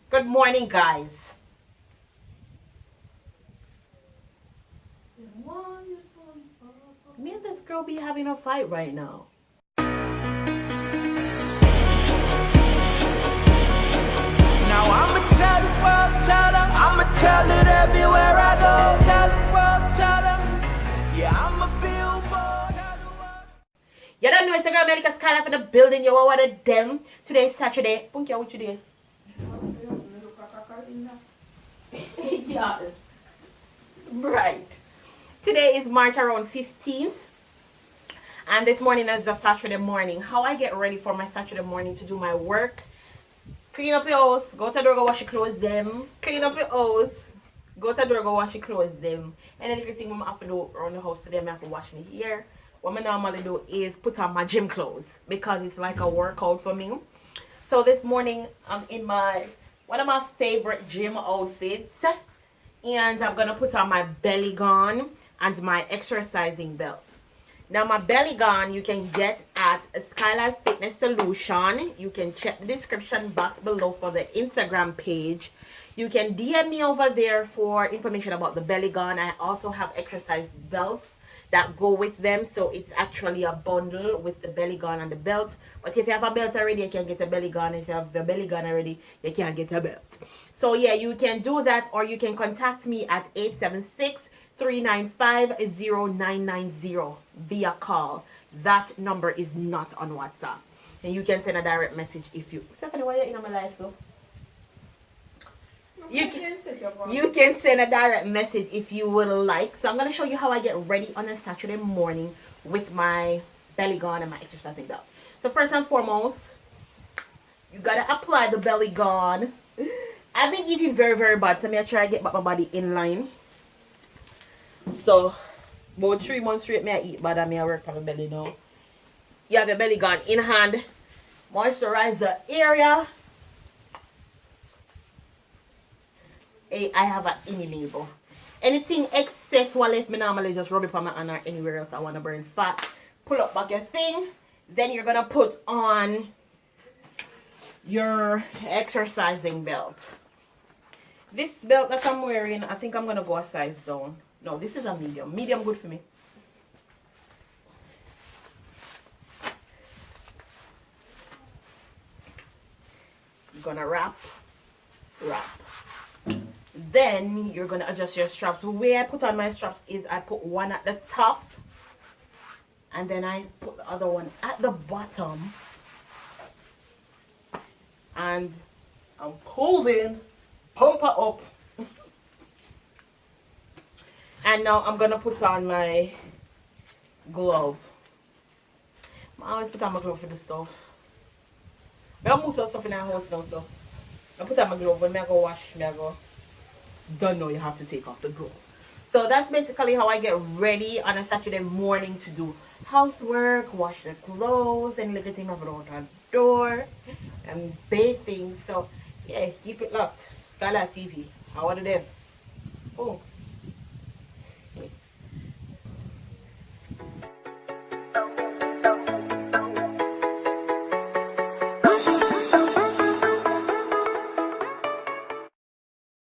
Good morning, guys. Me and this girl be having a fight right now. Now I'ma tell the world, tell them, I'ma tell it everywhere I go. Tell the world, tell them, yeah, I'm a billboard. You don't know it's a girl Melica Skylife in the building. You are one of them. Today is Saturday. Punki, what you doing? Yeah. Right. Today is March around 15th. And this morning is the Saturday morning. How I get ready for my Saturday morning to do my work. Clean up your house. Go to the door, go wash your clothes them. Clean up your house. Go to the door, go wash your clothes them. And then everything I'm have to do around the house today, I have to wash my hair. What I normally do is put on my gym clothes because it's like a workout for me. So this morning I'm in one of my favorite gym outfits. And I'm going to put on my belly gun and my exercising belt. Now my belly gun you can get at Skylife Fitness Solution. You can check the description box below for the Instagram page. You can DM me over there for information about the belly gun. I also have exercise belts that go with them. So it's actually a bundle with the belly gun and the belt. But if you have a belt already, you can get a belly gun. If you have the belly gun already, you can get a belt. So yeah, you can do that, or you can contact me at 876-395-0990 via call. That number is not on WhatsApp. And you can send a direct message if you... Stephanie, why are you in my life, so? You can send a direct message if you would like. So I'm going to show you how I get ready on a Saturday morning with my belly gun and my exercising belt. So first and foremost, you got to apply the belly gun. I've been eating very, very bad. So I'm going to try to get back my body in line. So, about 3 months straight, I eat bad and I work on my belly now. You have your belly gun in hand. Moisturize the area. I have an ini label. Anything excess what left me normally just rub it on my hand or anywhere else I want to burn fat. Pull up back your thing. Then you're going to put on your exercising belt. This belt that I'm wearing, I think I'm going to go a size down. No, this is a medium. Medium good for me. You're going to wrap. Then you're going to adjust your straps. The way I put on my straps is I put one at the top. And then I put the other one at the bottom. And I'm holding pumper up. And now I'm gonna put on my glove. I always put on my glove for the stuff. I have most of the stuff in our house now, so I put on my glove when I go wash, don't know you have to take off the glove. So that's basically how I get ready on a Saturday morning to do housework, wash the clothes, and everything around the door, and bathing. So yeah, keep it locked. Skylife TV. How are they? Oh.